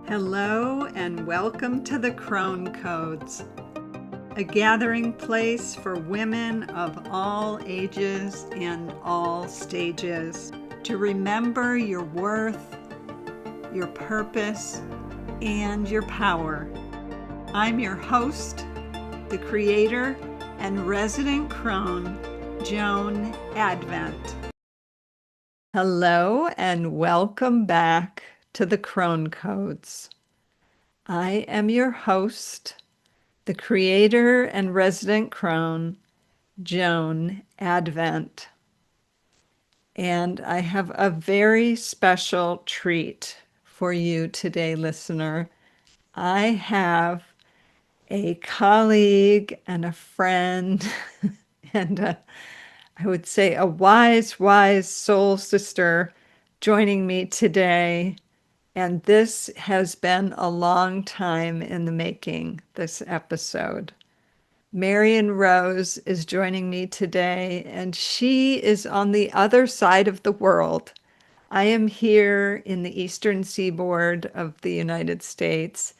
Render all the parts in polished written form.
Hello and welcome to the Crone Codes, a gathering place for women of all ages and all stages to remember your worth, your purpose, and your power. I'm your host, the creator and resident crone, Joan Advent. Hello and welcome back to the Crone Codes. I am your host, the creator and resident crone, Joan Advent. And I have a very special treat for you today, listener. I have a colleague and a friend and I would say a wise, wise soul sister joining me today. And this has been a long time in the making, this episode. Marion Rose is joining me today, and she is on the other side of the world. I am here in the eastern seaboard of the United States.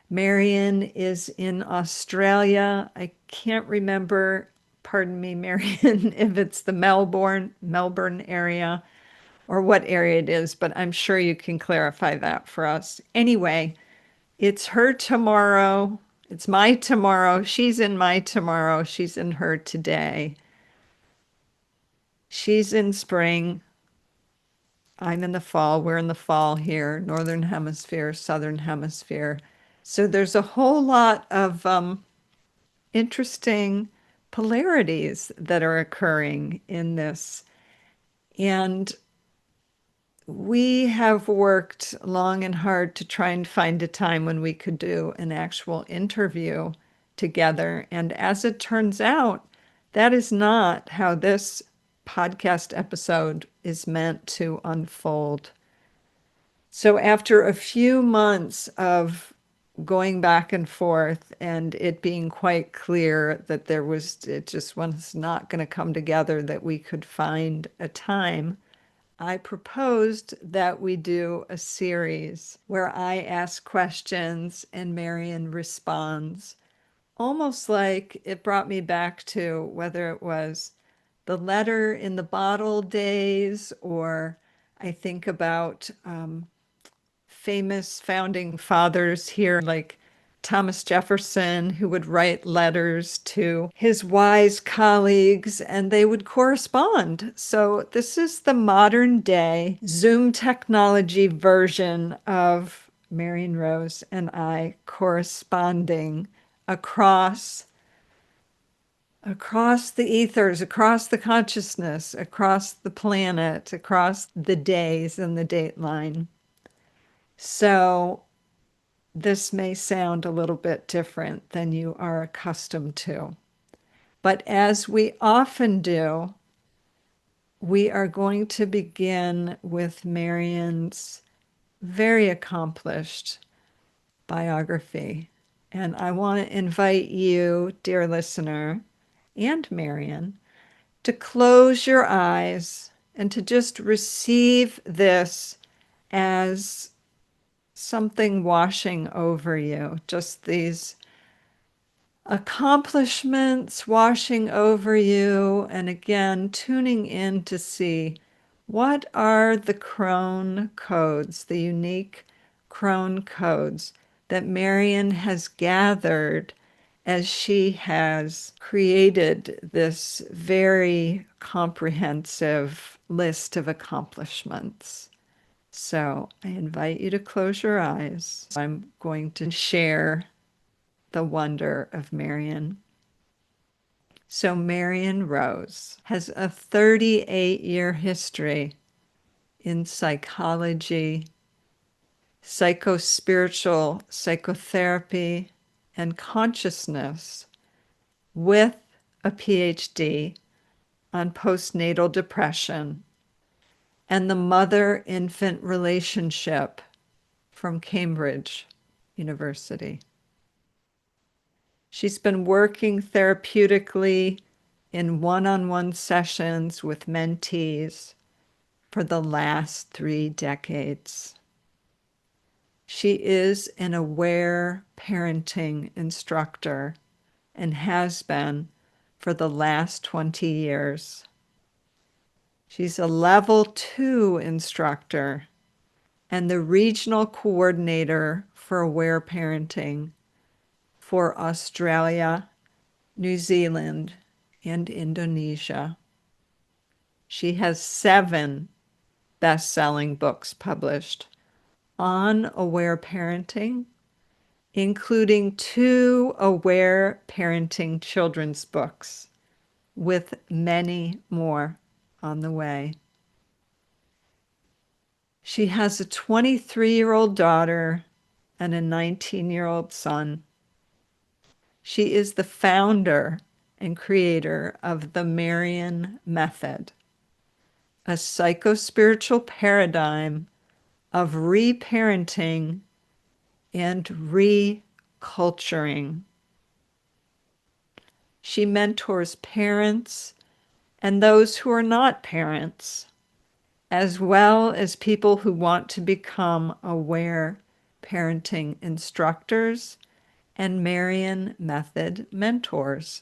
Marion is in Australia. I can't remember, pardon me, Marion, if it's the Melbourne area or what area it is, but I'm sure you can clarify that for us. Anyway, it's her tomorrow. It's my tomorrow. She's in my tomorrow. She's in her today. She's in spring. I'm in the fall. We're in the fall here, Northern Hemisphere, Southern Hemisphere. So there's a whole lot of interesting polarities that are occurring in this. And we have worked long and hard to try and find a time when we could do an actual interview together. And as it turns out, that is not how this podcast episode is meant to unfold. So after a few months of going back and forth and it being quite clear that it just was not going to come together, that we could find a time, I proposed that we do a series where I ask questions and Marion responds, almost like it brought me back to whether it was the letter in the bottle days, or I think about famous founding fathers here, like Thomas Jefferson, who would write letters to his wise colleagues and they would correspond. So this is the modern day Zoom technology version of Marion Rose and I corresponding across the ethers, across the consciousness, across the planet, across the days and the dateline. So this may sound a little bit different than you are accustomed to. But as we often do, we are going to begin with Marion's very accomplished biography. And I want to invite you, dear listener, and Marion, to close your eyes and to just receive this as something washing over you, just these accomplishments washing over you, and again, tuning in to see what are the Crone codes, the unique Crone codes that Marion has gathered as she has created this very comprehensive list of accomplishments. So I invite you to close your eyes. I'm going to share the wonder of Marion. So Marion Rose has a 38-year history in psychology, psycho-spiritual psychotherapy, and consciousness, with a PhD on postnatal depression and the mother-infant relationship from Cambridge University. She's been working therapeutically in one-on-one sessions with mentees for the last 3 decades. She is an aware parenting instructor and has been for the last 20 years. She's a level 2 instructor and the regional coordinator for aware parenting for Australia, New Zealand, and Indonesia. She has 7 best-selling books published on aware parenting, including 2 aware parenting children's books, with many more on the way. She has a 23-year-old daughter and a 19-year-old son. She is the founder and creator of the Marion Method, a psycho-spiritual paradigm of reparenting and reculturing. She mentors parents and those who are not parents, as well as people who want to become aware parenting instructors and Marion Method mentors.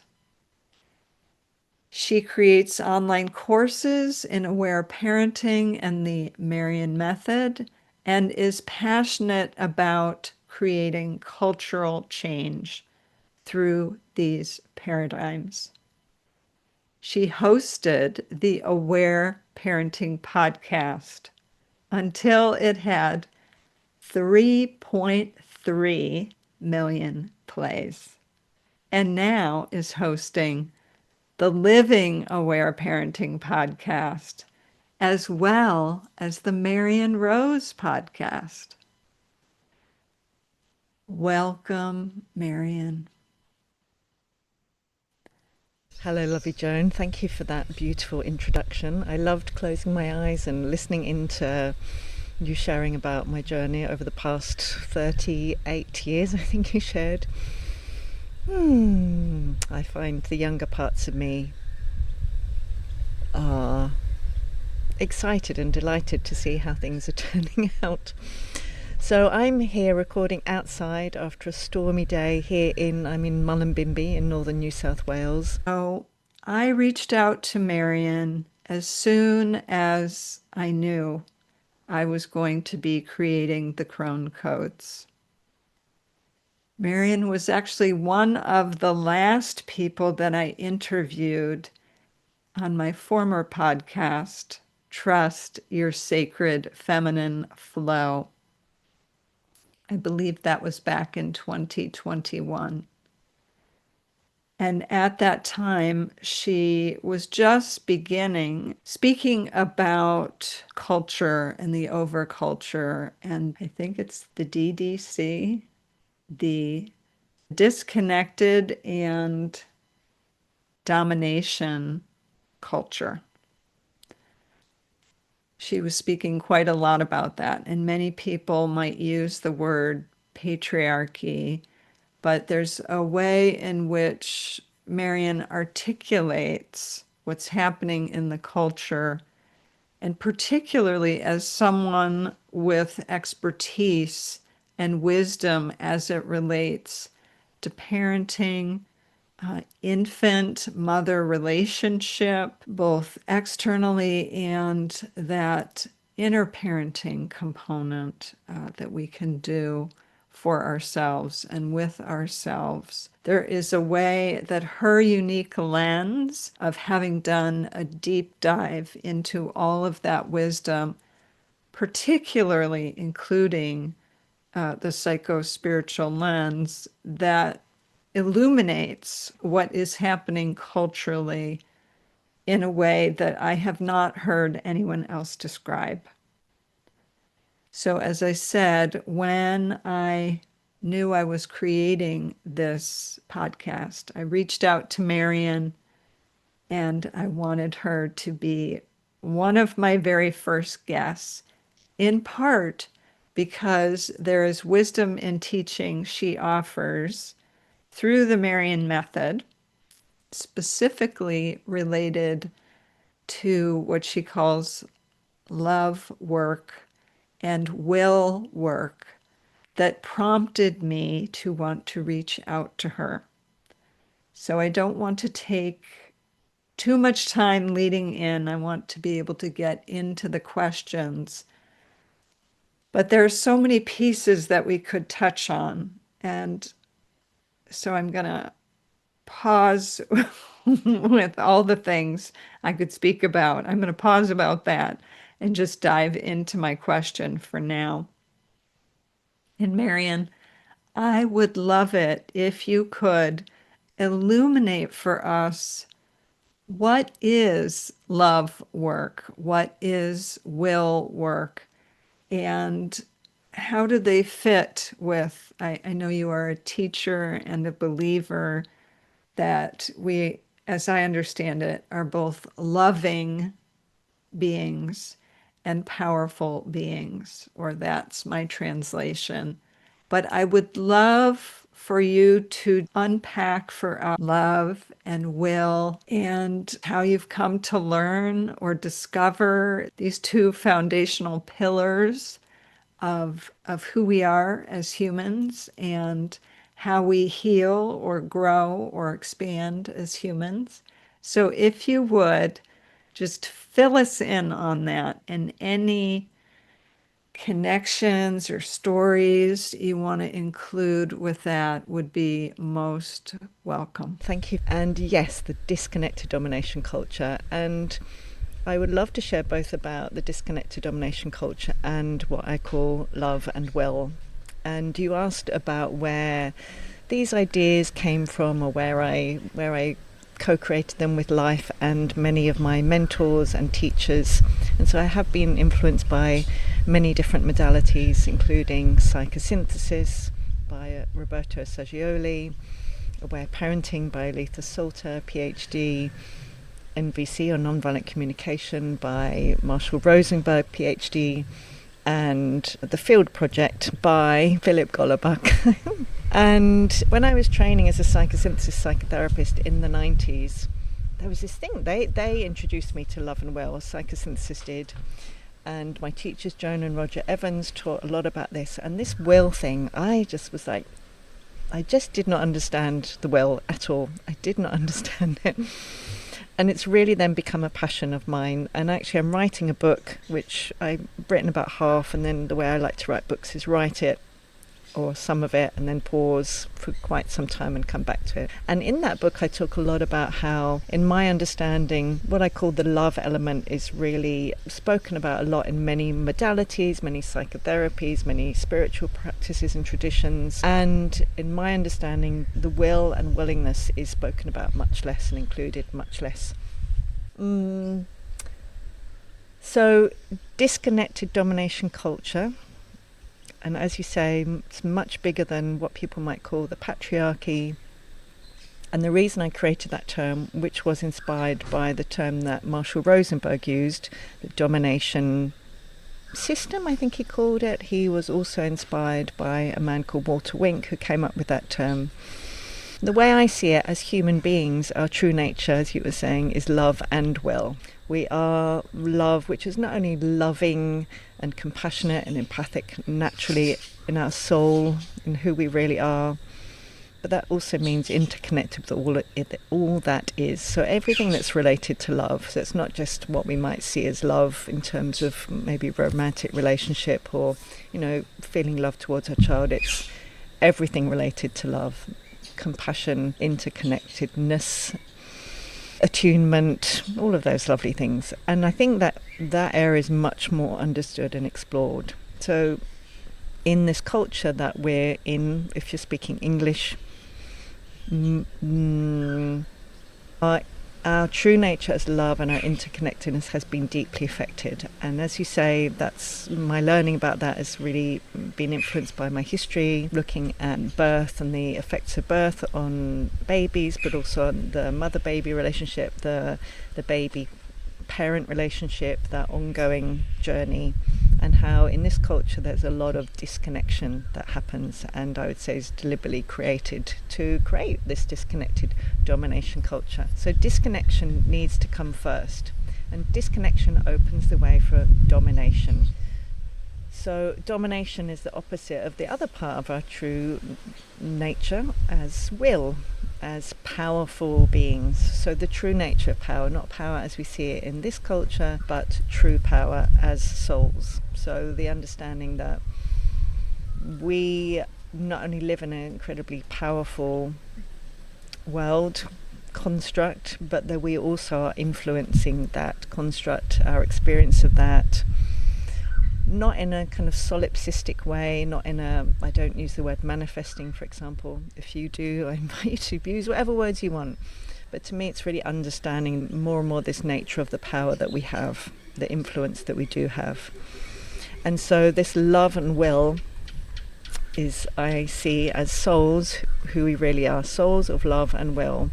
She creates online courses in aware parenting and the Marion Method, and is passionate about creating cultural change through these paradigms. She hosted the Aware Parenting podcast until it had 3.3 million plays, and now is hosting the Living Aware Parenting podcast, as well as the Marion Rose podcast. Welcome, Marion. Hello, lovely Joan. Thank you for that beautiful introduction. I loved closing my eyes and listening into you sharing about my journey over the past 38 years, I think you shared. I find the younger parts of me are excited and delighted to see how things are turning out. So I'm here recording outside after a stormy day here I'm in Mullumbimby in northern New South Wales. So I reached out to Marion as soon as I knew I was going to be creating the Crone codes. Marion was actually one of the last people that I interviewed on my former podcast, Trust Your Sacred Feminine Flow. I believe that was back in 2021. And at that time, she was just beginning speaking about culture and the overculture. And I think it's the DDC, the disconnected and domination culture. She was speaking quite a lot about that. And many people might use the word patriarchy, but there's a way in which Marion articulates what's happening in the culture, and particularly as someone with expertise and wisdom as it relates to parenting, infant-mother relationship, both externally and that inner parenting component that we can do for ourselves and with ourselves. There is a way that her unique lens of having done a deep dive into all of that wisdom, particularly including the psycho-spiritual lens, that illuminates what is happening culturally in a way that I have not heard anyone else describe. So as I said, when I knew I was creating this podcast, I reached out to Marion and I wanted her to be one of my very first guests, in part because there is wisdom in teaching she offers through the Marion Method, specifically related to what she calls love work and will work that prompted me to want to reach out to her. So I don't want to take too much time leading in. I want to be able to get into the questions. But there are so many pieces that we could touch on. And so I'm going to pause with all the things I could speak about. I'm going to pause about that and just dive into my question for now. And Marion, I would love it if you could illuminate for us, what is love work? What is will work? And how do they fit with, I know you are a teacher and a believer that we, as I understand it, are both loving beings and powerful beings, or that's my translation. But I would love for you to unpack for us love and will and how you've come to learn or discover these two foundational pillars of who we are as humans and how we heal or grow or expand as humans. So if you would, just fill us in on that and any connections or stories you want to include with that would be most welcome. Thank you. And yes, the disconnected domination culture. And I would love to share both about the disconnected domination culture and what I call love and will. And you asked about where these ideas came from, or where I co-created them with life and many of my mentors and teachers. And so I have been influenced by many different modalities, including psychosynthesis by Roberto Saggioli, Aware Parenting by Letha Salter, PhD, NVC or Nonviolent Communication by Marshall Rosenberg, PhD, and The Field Project by Philip Golobuk. And when I was training as a psychosynthesis psychotherapist in the 90s, there was this thing. They introduced me to love and will, psychosynthesis did. And my teachers, Joan and Roger Evans, taught a lot about this. And this will thing, I just was like, I just did not understand the will at all. I did not understand it. And it's really then become a passion of mine. And actually I'm writing a book, which I've written about half, and then the way I like to write books is write it, or some of it, and then pause for quite some time and come back to it. And in that book I talk a lot about how, in my understanding, what I call the love element is really spoken about a lot in many modalities, many psychotherapies, many spiritual practices and traditions. And in my understanding, the will and willingness is spoken about much less and included much less. So disconnected domination culture, and as you say, it's much bigger than what people might call the patriarchy. And the reason I created that term, which was inspired by the term that Marshall Rosenberg used, the domination system, I think he called it. He was also inspired by a man called Walter Wink, who came up with that term. The way I see it, as human beings, our true nature, as you were saying, is love and will. We are love, which is not only loving and compassionate and empathic naturally in our soul, in who we really are, but that also means interconnected with all that is. So everything that's related to love. So it's not just what we might see as love in terms of maybe romantic relationship or, feeling love towards our child. It's everything related to love. Compassion, interconnectedness, attunement, all of those lovely things. And I think that area is much more understood and explored. So in this culture that we're in, if you're speaking English, our true nature as love and our interconnectedness has been deeply affected. And as you say, that's my learning about that has really been influenced by my history, looking at birth and the effects of birth on babies, but also on the mother-baby relationship, the baby-parent relationship, that ongoing journey, and how in this culture there's a lot of disconnection that happens, and I would say is deliberately created to create this disconnected domination culture. So disconnection needs to come first, and disconnection opens the way for domination. So domination is the opposite of the other part of our true nature, as will, as powerful beings. So the true nature of power, not power as we see it in this culture, but true power as souls. So the understanding that we not only live in an incredibly powerful world construct, but that we also are influencing that construct, our experience of that, not in a kind of solipsistic way, not in a, I don't use the word manifesting, for example. If you do, I invite you to use whatever words you want. But to me, it's really understanding more and more this nature of the power that we have, the influence that we do have. And so this love and will is, I see as souls who we really are, souls of love and will,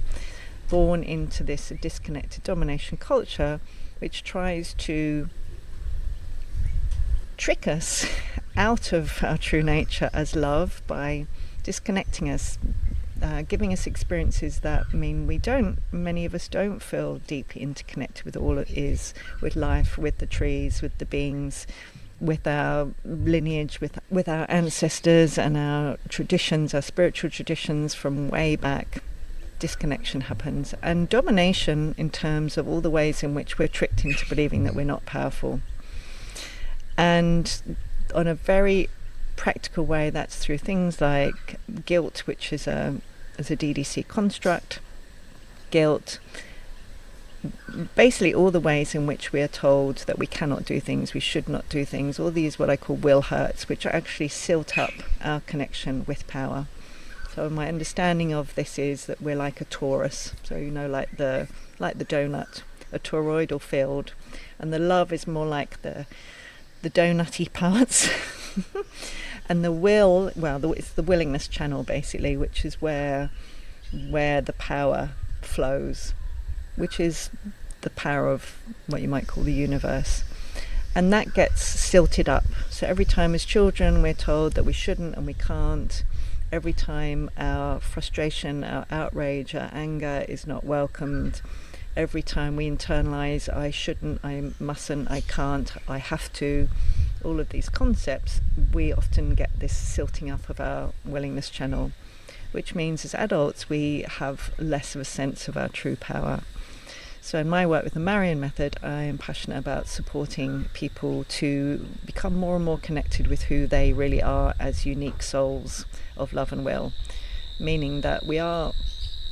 born into this disconnected domination culture, which tries to trick us out of our true nature as love by disconnecting us, giving us experiences that mean many of us don't feel deeply interconnected with all it is, with life, with the trees, with the beings, with our lineage, with our ancestors and our traditions, our spiritual traditions from way back. Disconnection happens, and domination in terms of all the ways in which we're tricked into believing that we're not powerful. And on a very practical way, that's through things like guilt, which is a DDC construct. Guilt, basically all the ways in which we are told that we cannot do things, we should not do things, all these what I call will hurts, which actually silt up our connection with power. So my understanding of this is that we're like a torus, so like the donut, a toroidal field, and the love is more like the donutty parts. And the will, it's the willingness channel basically, which is where the power flows, which is the power of what you might call the universe. And that gets silted up. So every time as children we're told that we shouldn't and we can't. Every time our frustration, our outrage, our anger is not welcomed. Every time we internalize, I shouldn't, I mustn't, I can't, I have to, all of these concepts, we often get this silting up of our willingness channel, which means as adults we have less of a sense of our true power. So in my work with the Marion Method, I am passionate about supporting people to become more and more connected with who they really are as unique souls of love and will, meaning that we are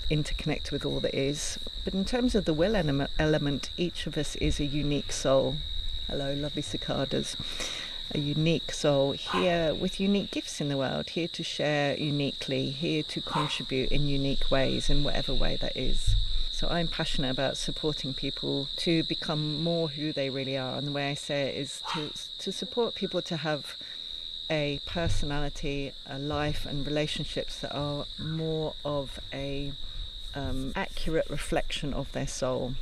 interconnected with all that is, but in terms of the will element, each of us is a unique soul. Hello, lovely cicadas. A unique soul here with unique gifts in the world, here to share uniquely, here to contribute in unique ways, in whatever way that is. So I'm passionate about supporting people to become more who they really are, and the way I say it is to support people to have a personality, a life and relationships that are more of a accurate reflection of their soul,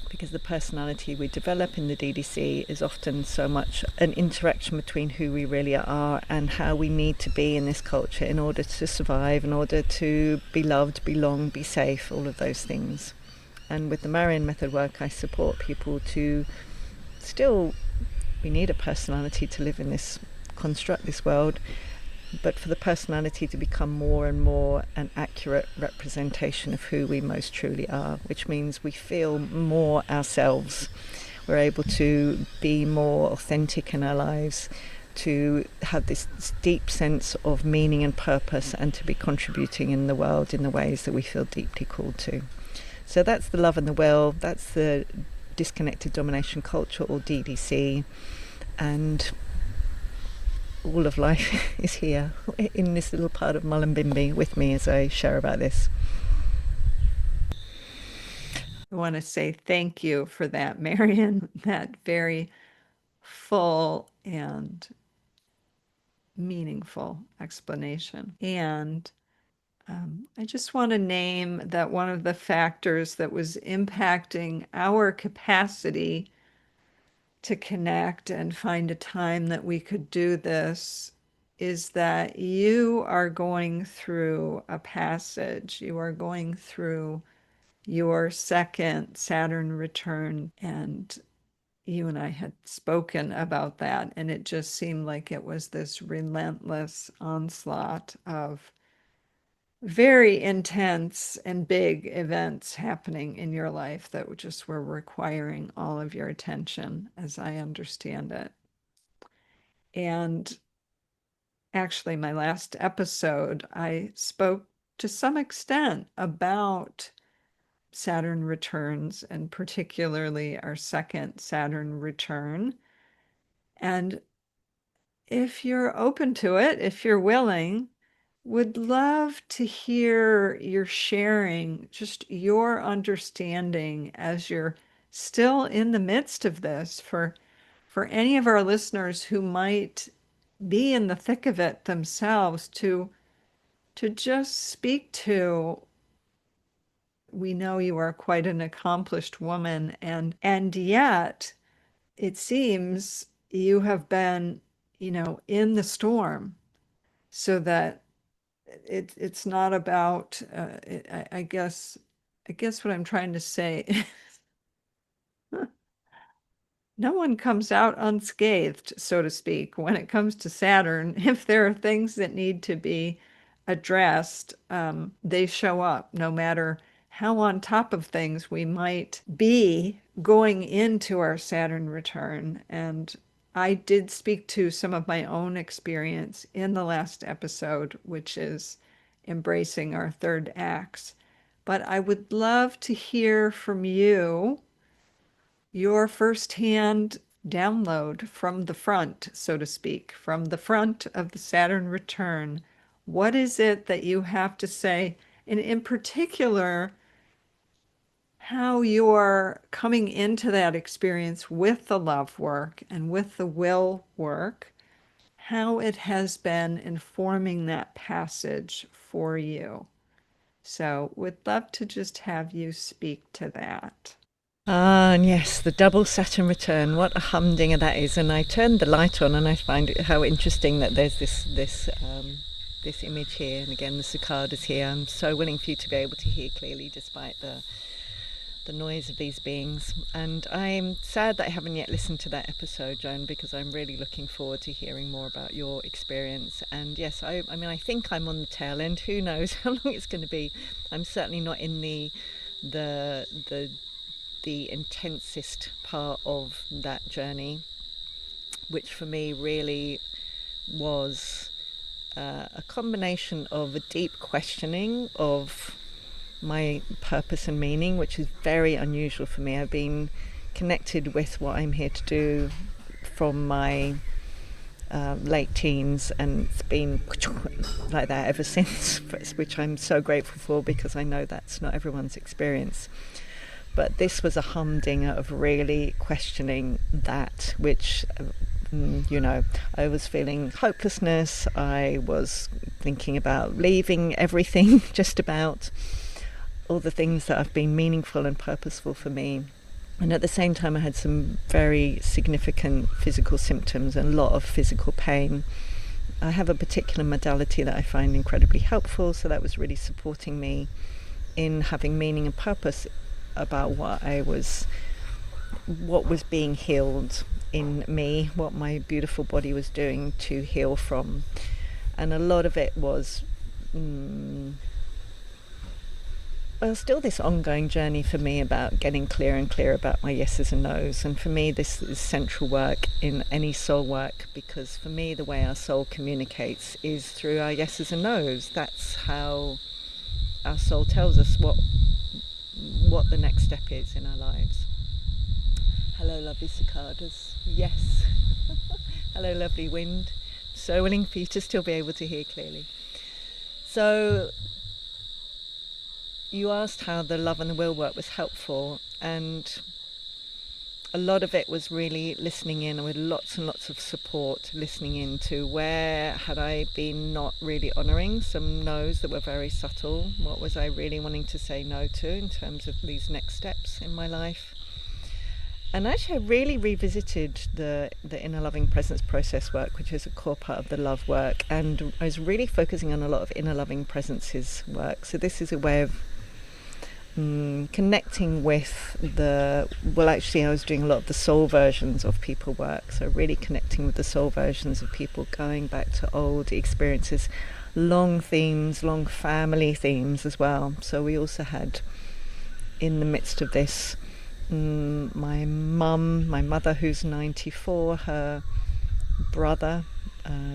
because the personality we develop in the DDC is often so much an interaction between who we really are and how we need to be in this culture in order to survive, in order to be loved, belong, be safe, all of those things. And with the Marion Method work, I support people to we need a personality to live in this construct, this world, but for the personality to become more and more an accurate representation of who we most truly are, which means we feel more ourselves. We're able to be more authentic in our lives, to have this deep sense of meaning and purpose, and to be contributing in the world in the ways that we feel deeply called to. So that's the love and the will, that's the disconnected domination culture, or DDC, and all of life is here in this little part of Mullumbimby with me as I share about this. I want to say thank you for that, Marion, that very full and meaningful explanation. And I just want to name that one of the factors that was impacting our capacity to connect and find a time that we could do this is that you are going through a passage. You are going through your second Saturn return, and you and I had spoken about that, and it just seemed like it was this relentless onslaught of very intense and big events happening in your life that just were requiring all of your attention, as I understand it. And actually, my last episode, I spoke to some extent about Saturn returns, and particularly our second Saturn return. And if you're open to it, if you're willing, would love to hear your sharing, just your understanding as you're still in the midst of this, for any of our listeners who might be in the thick of it themselves, to just speak to. We know you are quite an accomplished woman, and yet it seems you have been, in the storm, so that it's not about I guess what I'm trying to say. No one comes out unscathed, so to speak, when it comes to Saturn. If there are things that need to be addressed, they show up no matter how on top of things we might be going into our Saturn return. And I did speak to some of my own experience in the last episode, which is embracing our third acts. But I would love to hear from you your firsthand download from the front, so to speak, from the front of the Saturn return. What is it that you have to say? And in particular, how you're coming into that experience with the love work and with the will work, how it has been informing that passage for you. So, would love to just have you speak to that. Ah, and yes, the double Saturn return. What a humdinger that is! And I turned the light on, and I find it how interesting that there's this image here, and again the cicadas here. I'm so willing for you to be able to hear clearly, despite the noise of these beings. And I'm sad that I haven't yet listened to that episode, Joan, because I'm really looking forward to hearing more about your experience. And yes, I mean, I think I'm on the tail end. Who knows how long it's going to be? I'm certainly not in the intensest part of that journey, which for me really was a combination of a deep questioning of my purpose and meaning, which is very unusual for me. I've been connected with what I'm here to do from my late teens, and it's been like that ever since, which I'm so grateful for, because I know that's not everyone's experience. But this was a humdinger of really questioning that, which, I was feeling hopelessness. I was thinking about leaving everything, just about all the things that have been meaningful and purposeful for me. And at the same time, I had some very significant physical symptoms and a lot of physical pain. I have a particular modality that I find incredibly helpful, so that was really supporting me in having meaning and purpose about what was being healed in me, what my beautiful body was doing to heal from. And a lot of it was still this ongoing journey for me about getting clearer and clearer about my yeses and nos. And for me, this is central work in any soul work, because for me, the way our soul communicates is through our yeses and nos. That's how our soul tells us what the next step is in our lives. Hello, lovely cicadas. Yes. Hello, lovely wind. So willing for you to still be able to hear clearly. So you asked how the love and the will work was helpful, and a lot of it was really listening in with lots and lots of support, listening into where had I been not really honouring some no's that were very subtle. What was I really wanting to say no to in terms of these next steps in my life? And actually, I really revisited the inner loving presence process work, which is a core part of the love work, and I was really focusing on a lot of inner loving presences work. So this is a way of connecting with actually I was doing a lot of the soul versions of people work, so really connecting with the soul versions of people, going back to old experiences, long themes, long family themes as well. So we also had, in the midst of this, my mother who's 94, her brother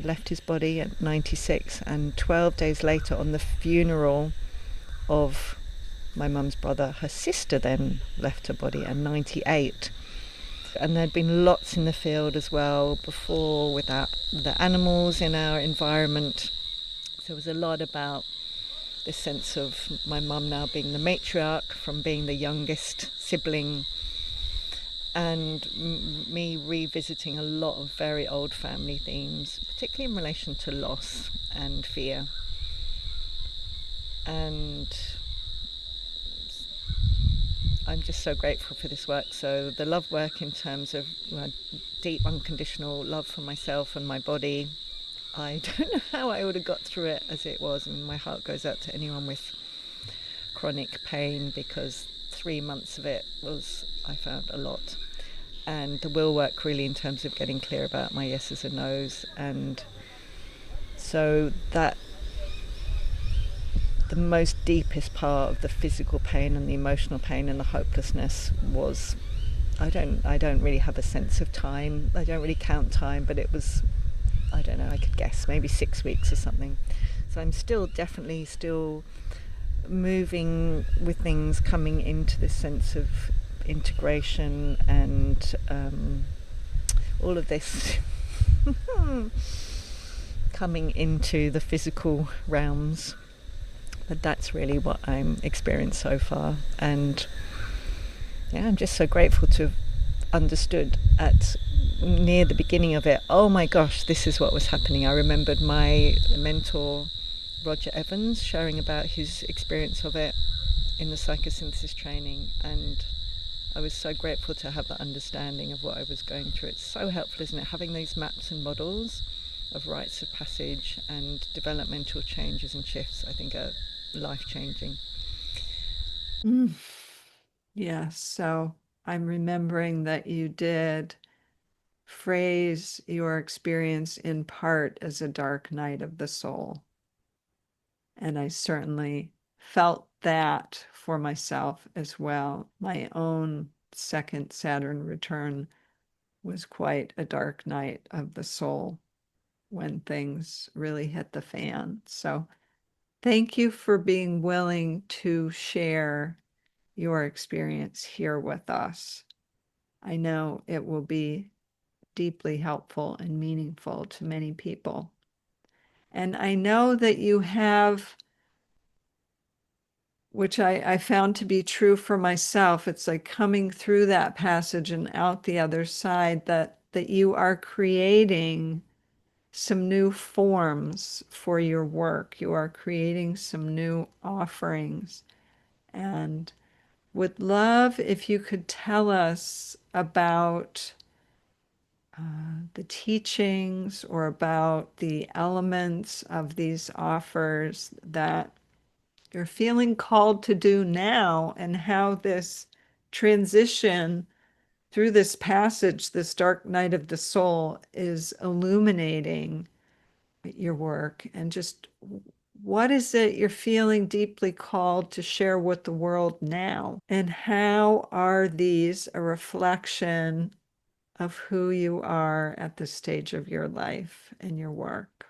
left his body at 96, and 12 days later, on the funeral of my mum's brother, her sister then left her body at 98. And there'd been lots in the field as well before with the animals in our environment. So there was a lot about this sense of my mum now being the matriarch from being the youngest sibling, and me revisiting a lot of very old family themes, particularly in relation to loss and fear. And I'm just so grateful for this work. So the love work in terms of deep unconditional love for myself and my body, I don't know how I would have got through it as it was. And my heart goes out to anyone with chronic pain, because 3 months of it was, I found, a lot. And the will work really in terms of getting clear about my yeses and nos. And so that the most deepest part of the physical pain and the emotional pain and the hopelessness was, I don't really have a sense of time. I don't really count time, but it was, I don't know, I could guess maybe 6 weeks or something. So I'm definitely still moving with things, coming into this sense of integration and all of this coming into the physical realms. But that's really what I'm experienced so far. And yeah, I'm just so grateful to have understood at near the beginning of it, oh my gosh, this is what was happening. I remembered my mentor, Roger Evans, sharing about his experience of it in the psychosynthesis training. And I was so grateful to have that understanding of what I was going through. It's so helpful, isn't it? Having these maps and models of rites of passage and developmental changes and shifts, I think, are life-changing. Yes, so I'm remembering that you did phrase your experience in part as a dark night of the soul. And I certainly felt that for myself as well. My own second Saturn return was quite a dark night of the soul when things really hit the fan. So thank you for being willing to share your experience here with us. I know it will be deeply helpful and meaningful to many people. And I know that you have, which I found to be true for myself, it's like coming through that passage and out the other side, that you are creating some new forms for your work. You are creating some new offerings. And would love if you could tell us about the teachings or about the elements of these offers that you're feeling called to do now, and how this transition through this passage, this dark night of the soul, is illuminating your work. And just what is it you're feeling deeply called to share with the world now? And how are these a reflection of who you are at this stage of your life and your work?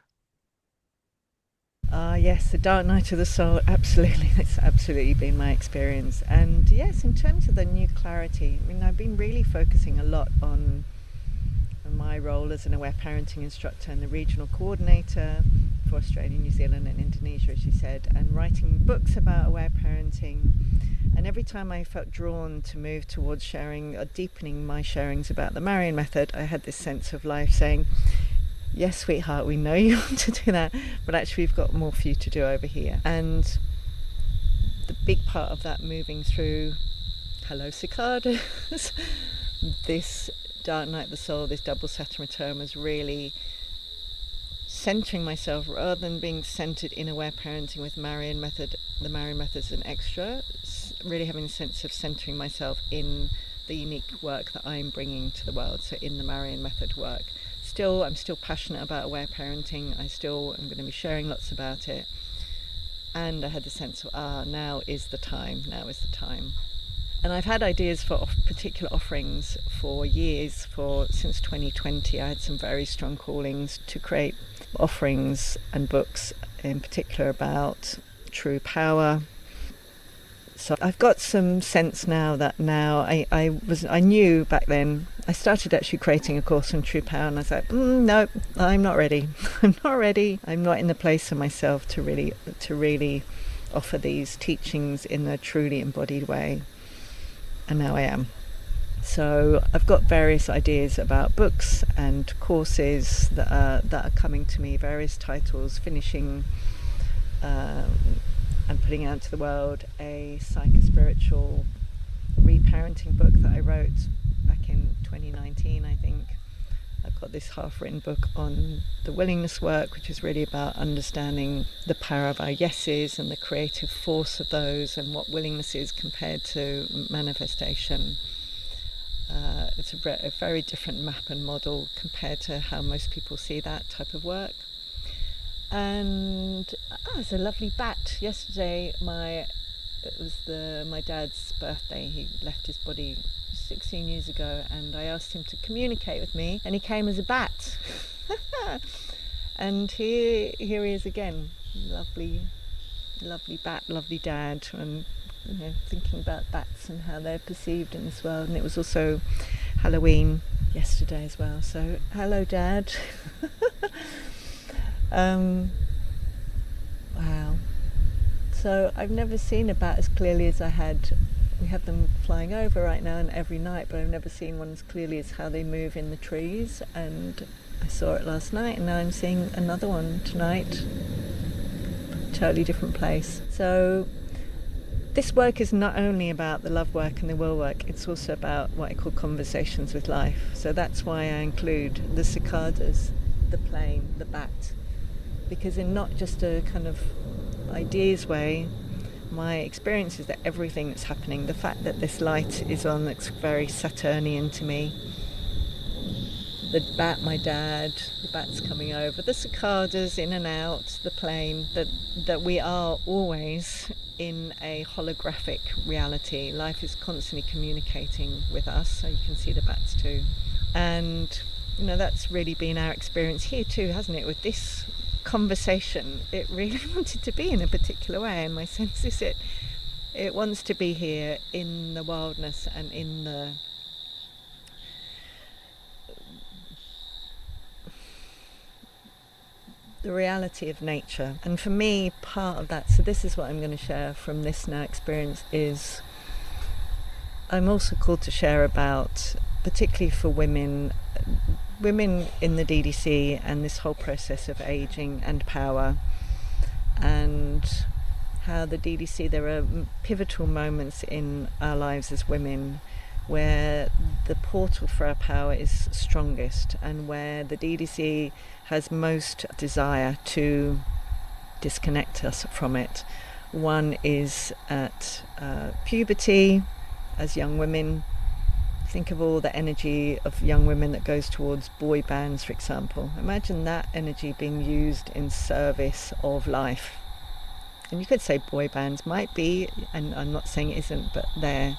Yes, the dark night of the soul, absolutely. It's absolutely been my experience. And yes, in terms of the new clarity, I mean, I've been really focusing a lot on my role as an aware parenting instructor and the regional coordinator for Australia, New Zealand and Indonesia, as you said, and writing books about aware parenting. And every time I felt drawn to move towards sharing or deepening my sharings about the Marion Method, I had this sense of life saying, yes, sweetheart, we know you want to do that, but actually we've got more for you to do over here. And the big part of that moving through, hello cicadas, this dark night of the soul, this double Saturn return, was really centering myself rather than being centered in aware parenting with Marion Method. The Marion Method is an extra, really having a sense of centering myself in the unique work that I'm bringing to the world, so in the Marion Method work. I'm still passionate about aware parenting. I'm going to be sharing lots about it. And I had the sense of, now is the time. And I've had ideas for particular offerings for years. Since 2020, I had some very strong callings to create offerings and books, in particular about true power. So I've got some sense now that I knew back then. I started actually creating a course on true power, and I was like, no, I'm not ready. I'm not ready. I'm not in the place of myself to really offer these teachings in a truly embodied way. And now I am. So I've got various ideas about books and courses that are coming to me, various titles, finishing and putting out to the world a psycho-spiritual reparenting book that I wrote back in 2019, I think. I've got this half-written book on the willingness work, which is really about understanding the power of our yeses and the creative force of those, and what willingness is compared to manifestation. It's a very different map and model compared to how most people see that type of work. And it's a lovely bat. Yesterday, it was my dad's birthday. He left his body 16 years ago, and I asked him to communicate with me, and he came as a bat. And here he is again, lovely bat, lovely dad, and thinking about bats and how they're perceived in this world. And it was also Halloween yesterday as well. So hello, Dad. Wow. So I've never seen a bat as clearly as I had. We have them flying over right now and every night, but I've never seen one as clearly as how they move in the trees. And I saw it last night, and now I'm seeing another one tonight. Totally different place. So this work is not only about the love work and the will work, it's also about what I call conversations with life. So that's why I include the cicadas, the plane, the bat, because in not just a kind of ideas way, my experience is that everything that's happening, the fact that this light is on, looks very Saturnian to me. The bat, my dad, the bats coming over, the cicadas in and out, the plane, that we are always in a holographic reality. Life is constantly communicating with us, so you can see the bats too. And that's really been our experience here too, hasn't it, with this conversation. It really wanted to be in a particular way, and my sense is it wants to be here in the wildness and in the reality of nature. And for me, part of that, so this is what I'm going to share from this now experience, is I'm also called to share about, particularly for women in the DDC and this whole process of aging and power, and how the DDC, there are pivotal moments in our lives as women where the portal for our power is strongest, and where the DDC has most desire to disconnect us from it. One is at puberty, as young women. Think of all the energy of young women that goes towards boy bands, for example. Imagine that energy being used in service of life. And you could say boy bands might be, and I'm not saying it isn't, but there.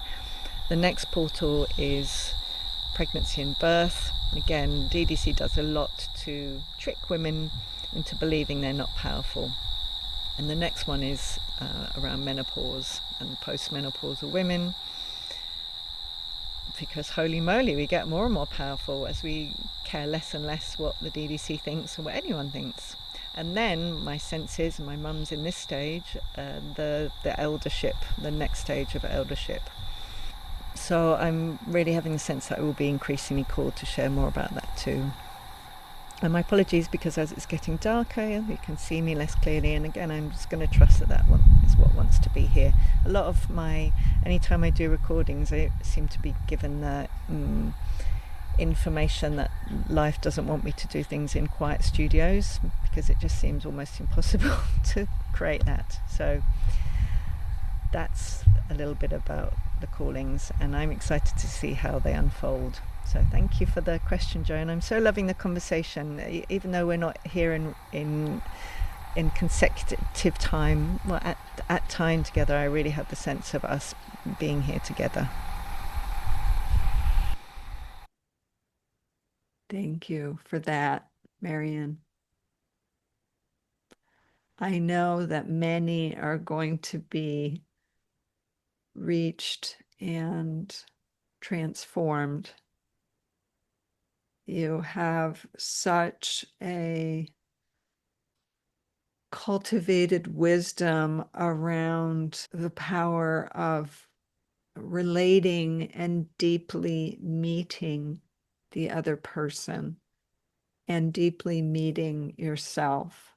The next portal is pregnancy and birth. Again, DDC does a lot to trick women into believing they're not powerful. And the next one is around menopause and postmenopausal women. Because holy moly, we get more and more powerful as we care less and less what the DDC thinks or what anyone thinks. And then my sense is, and my mum's in this stage, the eldership, the next stage of eldership. So I'm really having the sense that I will be increasingly called to share more about that too. And my apologies, because as it's getting darker, you can see me less clearly. And again, I'm just going to trust that one is what wants to be here. A lot of anytime I do recordings, I seem to be given the information that life doesn't want me to do things in quiet studios, because. because it just seems almost impossible to create that. So that's a little bit about the callings, and I'm excited to see how they unfold. So thank you for the question, Joan. I'm so loving the conversation, even though we're not here in consecutive time. Well, at time together, I really have the sense of us being here together. Thank you for that, Marion. I know that many are going to be reached and transformed. You have such a cultivated wisdom around the power of relating and deeply meeting the other person and deeply meeting yourself.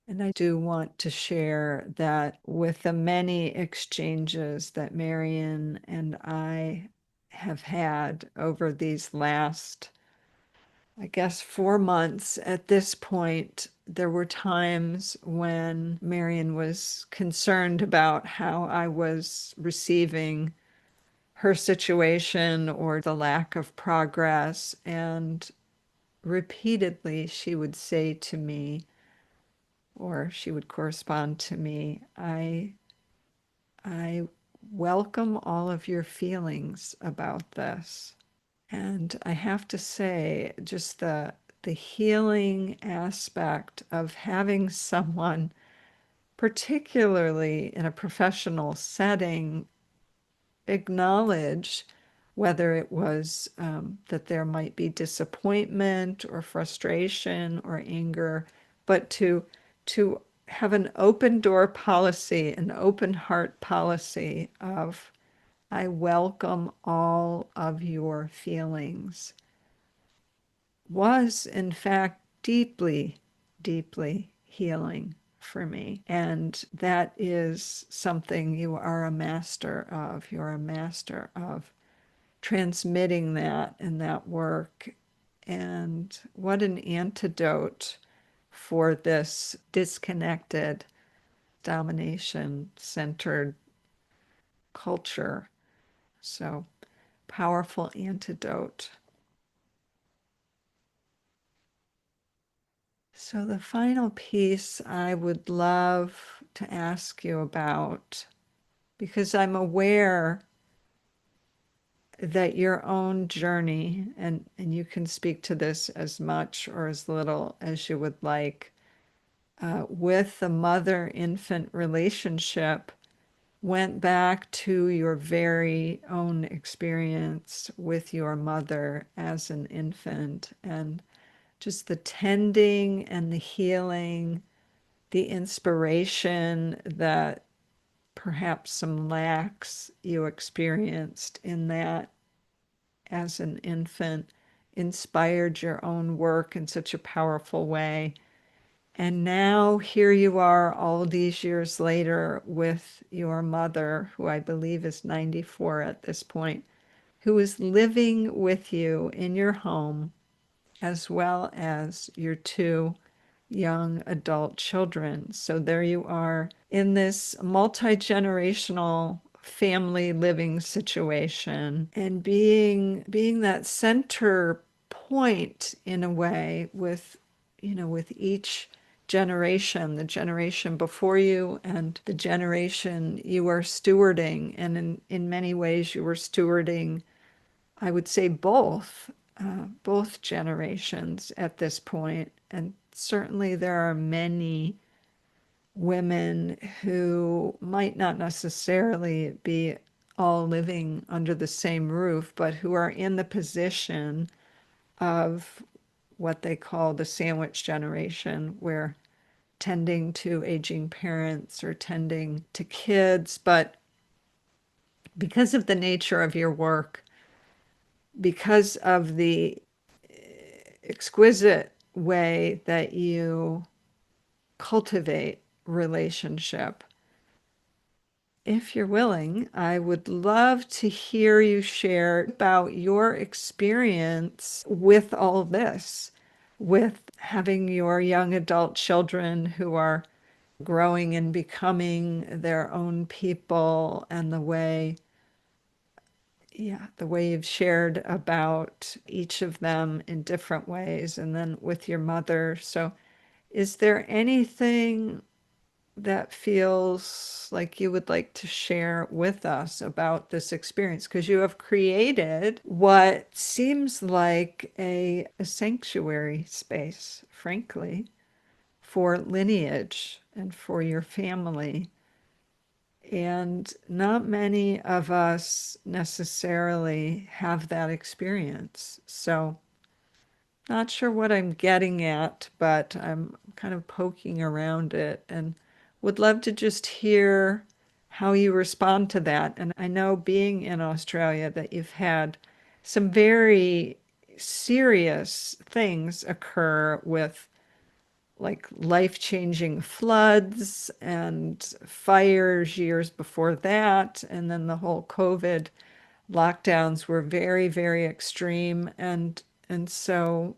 And I do want to share that with the many exchanges that Marion and I have had over these last, I guess, 4 months at this point, there were times when Marion was concerned about how I was receiving her situation or the lack of progress. And repeatedly, she would say to me, or she would correspond to me, I welcome all of your feelings about this. And I have to say, just the healing aspect of having someone, particularly in a professional setting, acknowledge whether it was that there might be disappointment or frustration or anger, but to have an open door policy, an open heart policy of I welcome all of your feelings, was in fact deeply, deeply healing for me. And that is something you are a master of. You're a master of transmitting that in that work. And what an antidote for this disconnected, domination centered culture. So, powerful antidote. So, the final piece I would love to ask you about, because I'm aware that your own journey, and you can speak to this as much or as little as you would like, with the mother-infant relationship went back to your very own experience with your mother as an infant, and just the tending and the healing, the inspiration that perhaps some lacks you experienced in that as an infant inspired your own work in such a powerful way. And now here you are all these years later with your mother, who I believe is 94 at this point, who is living with you in your home, as well as your two young adult children. So there you are in this multi-generational family living situation, and being that center point in a way with, with each generation, the generation before you and the generation you are stewarding. And in many ways you were stewarding, I would say, both generations at this point. And certainly there are many women who might not necessarily be all living under the same roof, but who are in the position of what they call the sandwich generation, where tending to aging parents or tending to kids. But because of the nature of your work, because of the exquisite way that you cultivate relationship, if you're willing, I would love to hear you share about your experience with all this, with having your young adult children who are growing and becoming their own people, and the way you've shared about each of them in different ways, and then with your mother. So is there anything that feels like you would like to share with us about this experience? Because you have created what seems like a sanctuary space, frankly, for lineage and for your family. And not many of us necessarily have that experience. So, not sure what I'm getting at, but I'm kind of poking around it and would love to just hear how you respond to that. And I know, being in Australia, that you've had some very serious things occur with like life-changing floods and fires years before that. And then the whole COVID lockdowns were very, very extreme. And so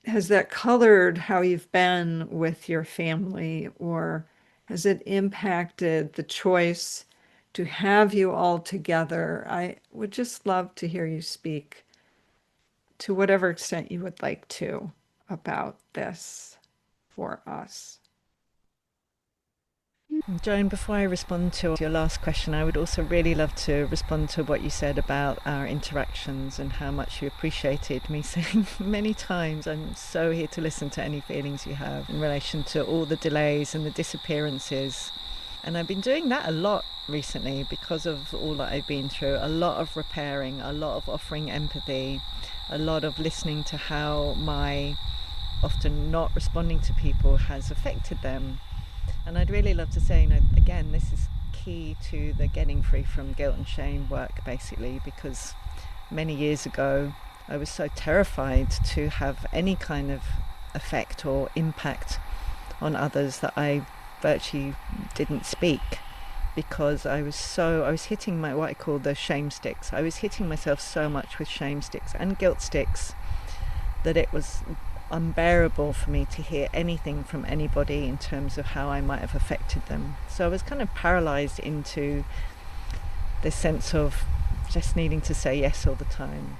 has that colored how you've been with your family, or has it impacted the choice to have you all together? I would just love to hear you speak to whatever extent you would like to about this for us. Joan, before I respond to your last question, I would also really love to respond to what you said about our interactions and how much you appreciated me saying many times, I'm so here to listen to any feelings you have in relation to all the delays and the disappearances. And I've been doing that a lot recently because of all that I've been through. A lot of repairing, a lot of offering empathy, a lot of listening to how my often not responding to people has affected them. And I'd really love to say, again, this is key to the getting free from guilt and shame work, basically, because many years ago I was so terrified to have any kind of effect or impact on others that I virtually didn't speak, because I was hitting what I call the shame sticks. I was hitting myself so much with shame sticks and guilt sticks that it was unbearable for me to hear anything from anybody in terms of how I might have affected them. So I was kind of paralyzed into this sense of just needing to say yes all the time.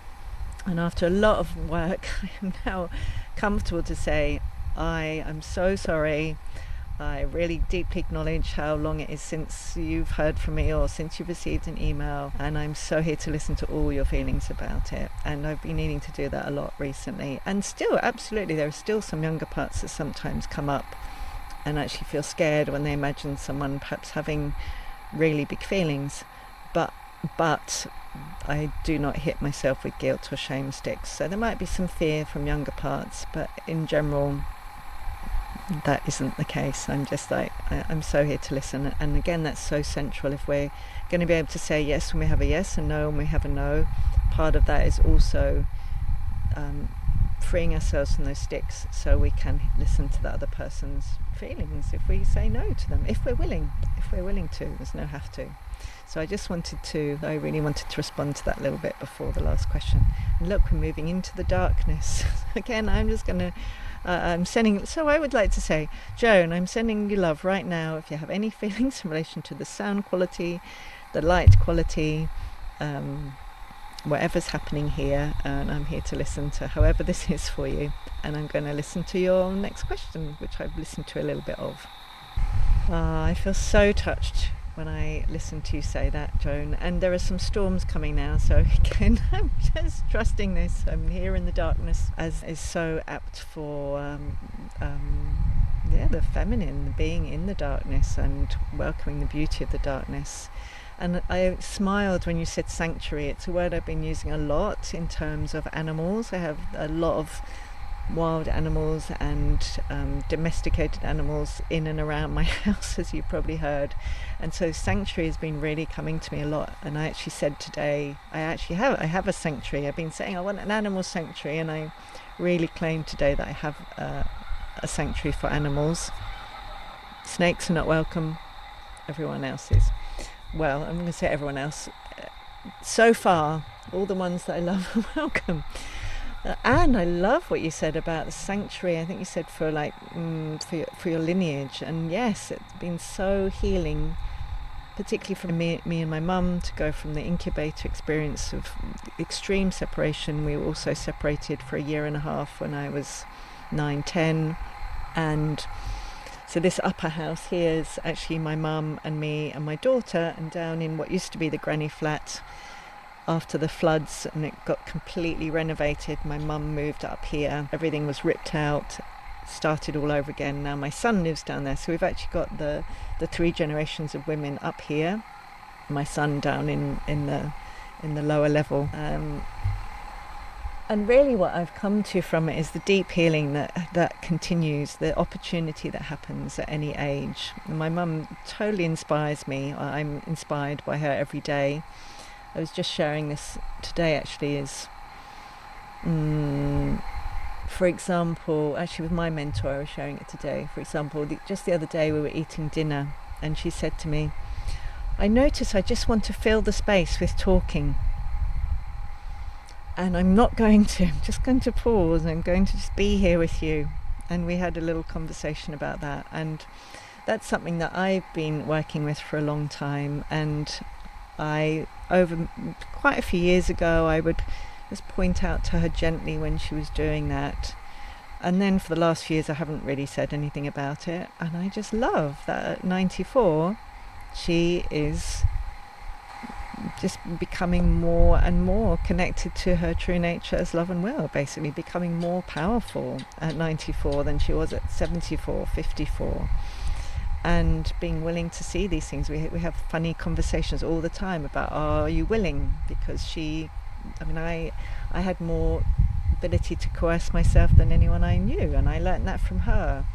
And after a lot of work, I am now comfortable to say, I am so sorry. I really deeply acknowledge how long it is since you've heard from me or since you've received an email, and I'm so here to listen to all your feelings about it. And I've been needing to do that a lot recently, and still, absolutely, there are still some younger parts that sometimes come up and actually feel scared when they imagine someone perhaps having really big feelings, but I do not hit myself with guilt or shame sticks. So there might be some fear from younger parts, but in general that isn't the case. I'm just like, I'm so here to listen. And again, that's so central. If we're going to be able to say yes when we have a yes and no when we have a no, part of that is also freeing ourselves from those sticks so we can listen to the other person's feelings if we say no to them, if we're willing to. There's no have to. So I really wanted to respond to that a little bit before the last question. And look, we're moving into the darkness. Again, I'm just going to so I would like to say, Joan, I'm sending you love right now. If you have any feelings in relation to the sound quality, the light quality, whatever's happening here, and I'm here to listen to however this is for you. And I'm going to listen to your next question, which I've listened to a little bit of. I feel so touched when I listen to you say that, Joan. And there are some storms coming now, so again, I'm just trusting this. I'm here in the darkness, as is so apt for the feminine, being in the darkness and welcoming the beauty of the darkness. And I smiled when you said sanctuary. It's a word I've been using a lot in terms of animals. I have a lot of wild animals and domesticated animals in and around my house, as you've probably heard, and so sanctuary has been really coming to me a lot. And I actually said today I have a sanctuary. I've been saying I want an animal sanctuary, and I really claim today that I have a sanctuary for animals. Snakes are not welcome, everyone else is. Well, I'm going to say everyone else. So far all the ones that I love are welcome. And I love what you said about the sanctuary. I think you said for like for your lineage, and yes, it's been so healing, particularly for me and my mum, to go from the incubator experience of extreme separation. We were also separated for a year and a half when I was 9, 10, and so this upper house here is actually my mum and me and my daughter, and down in what used to be the granny flat, after the floods and it got completely renovated, my mum moved up here. Everything was ripped out, started all over again. Now my son lives down there, so we've actually got the 3 generations of women up here. My son down in the lower level. And really what I've come to from it is the deep healing that continues, the opportunity that happens at any age. My mum totally inspires me. I'm inspired by her every day. I was just sharing this today actually, is for example, actually with my mentor I was sharing it today. For example, just the other day we were eating dinner and she said to me, I notice I just want to fill the space with talking. And I'm just going to pause. I'm going to just be here with you. And we had a little conversation about that. And that's something that I've been working with for a long time. And over quite a few years ago, I would just point out to her gently when she was doing that. And then for the last few years, I haven't really said anything about it. And I just love that at 94, she is just becoming more and more connected to her true nature as love and will, basically becoming more powerful at 94 than she was at 74, 54, and being willing to see these things. We have funny conversations all the time about, are you willing? Because I had more ability to coerce myself than anyone I knew, and I learned that from her.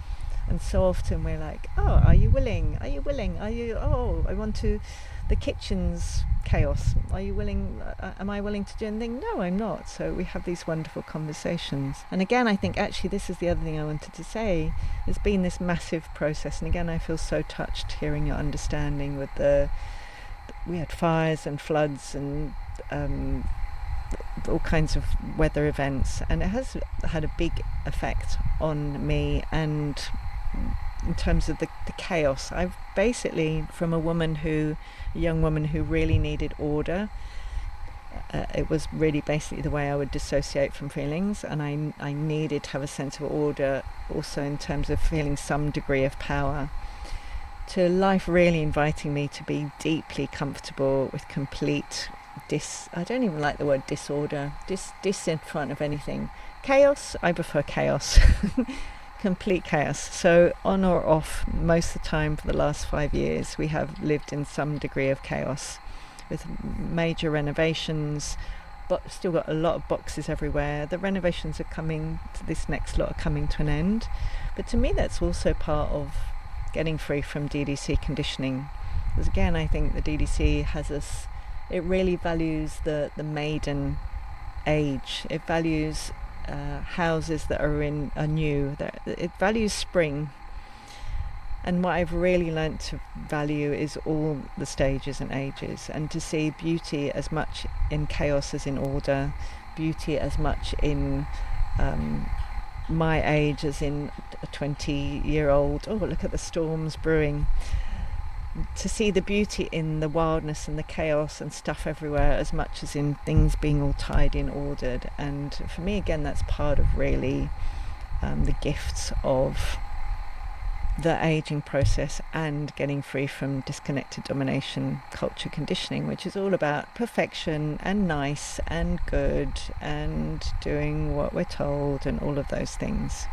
And so often we're like, oh, are you willing? Are you willing? I want to, the kitchen's chaos. Are you willing? Am I willing to do anything? No, I'm not. So we have these wonderful conversations. And again, I think actually this is the other thing I wanted to say. There's been this massive process. And again, I feel so touched hearing your understanding with we had fires and floods and all kinds of weather events. And it has had a big effect on me, and in terms of the chaos. I've basically, from a young woman who really needed order, it was really basically the way I would dissociate from feelings, and I needed to have a sense of order also in terms of feeling some degree of power, to life really inviting me to be deeply comfortable with complete I don't even like the word disorder, dis in front of anything. Chaos, I prefer chaos. Complete chaos. So on or off, most of the time for the last 5 years, we have lived in some degree of chaos with major renovations, but still got a lot of boxes everywhere. The renovations are coming, this next lot are coming to an end. But to me, that's also part of getting free from DDC conditioning. Because again, I think the DDC it really values the maiden age. It values houses that are new. It values spring. And what I've really learnt to value is all the stages and ages, and to see beauty as much in chaos as in order, beauty as much in my age as in a 20-year-old. Oh, look at the storms brewing. To see the beauty in the wildness and the chaos and stuff everywhere as much as in things being all tidy and ordered. And for me, again, that's part of really the gifts of the aging process and getting free from disconnected domination culture conditioning, which is all about perfection and nice and good and doing what we're told and all of those things.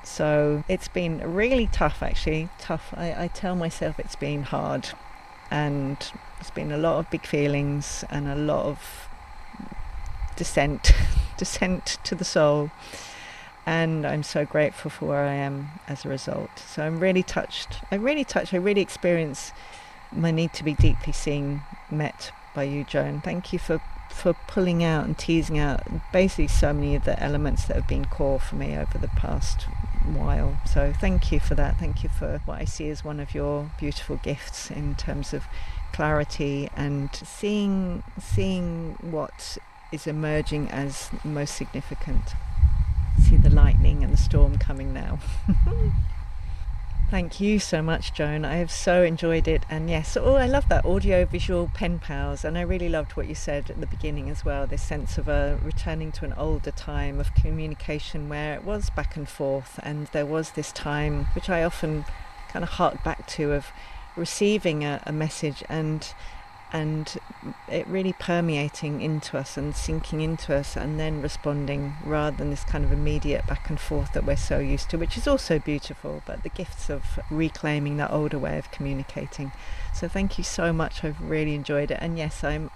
So it's been really tough, actually. Tough. I tell myself it's been hard, and it's been a lot of big feelings and a lot of descent to the soul. And I'm so grateful for where I am as a result. So I'm really touched. I really experience my need to be deeply seen, met by you, Joan. Thank you for pulling out and teasing out basically so many of the elements that have been core for me over the past while. So thank you for that. Thank you for what I see as one of your beautiful gifts in terms of clarity and seeing what is emerging as most significant. See the lightning and the storm coming now. Thank you so much, Joan. I have so enjoyed it. And yes, I love that audio-visual pen pals. And I really loved what you said at the beginning as well, this sense of returning to an older time of communication where it was back and forth. And there was this time, which I often kind of hark back to, of receiving a message and it really permeating into us and sinking into us and then responding, rather than this kind of immediate back and forth that we're so used to, which is also beautiful, but the gifts of reclaiming that older way of communicating. So thank you so much. I've really enjoyed it. And yes, I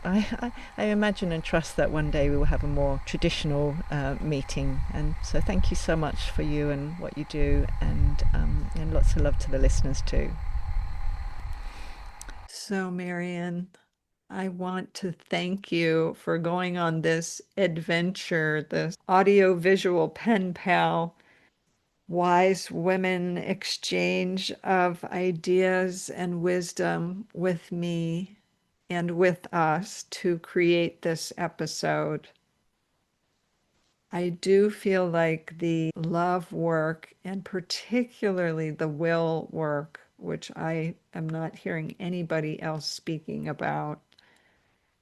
imagine and trust that one day we will have a more traditional meeting. And so thank you so much for you and what you do, and lots of love to the listeners too. So, Marion, I want to thank you for going on this adventure, this audio-visual pen pal, wise women exchange of ideas and wisdom with me and with us to create this episode. I do feel like the love work, and particularly the will work, which I am not hearing anybody else speaking about,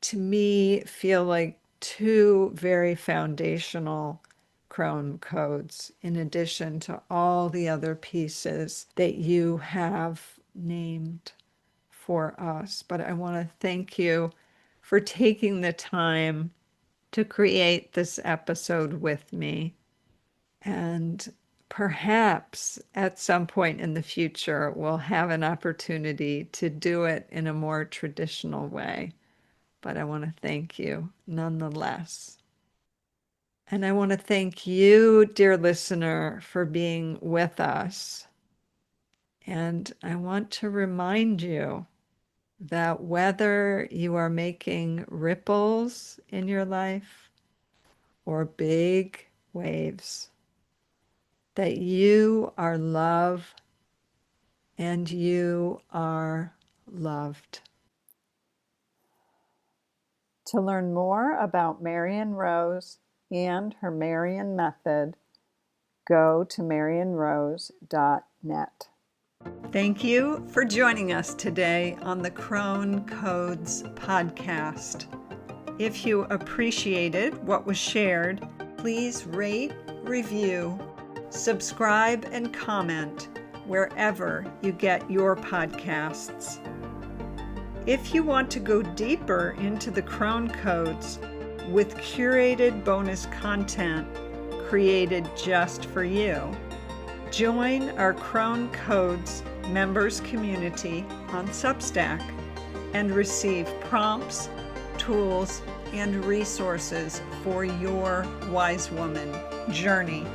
to me feel like two very foundational Crone codes, in addition to all the other pieces that you have named for us. But I want to thank you for taking the time to create this episode with me. And perhaps at some point in the future, we'll have an opportunity to do it in a more traditional way. But I want to thank you nonetheless. And I want to thank you, dear listener, for being with us. And I want to remind you that whether you are making ripples in your life or big waves, that you are love and you are loved. To learn more about Marion Rose and her Marion Method, go to marionrose.net. Thank you for joining us today on the Crone Codes podcast. If you appreciated what was shared, please rate, review, subscribe, and comment wherever you get your podcasts. If you want to go deeper into the Crone Codes with curated bonus content created just for you, join our Crone Codes members community on Substack and receive prompts, tools, and resources for your wise woman journey.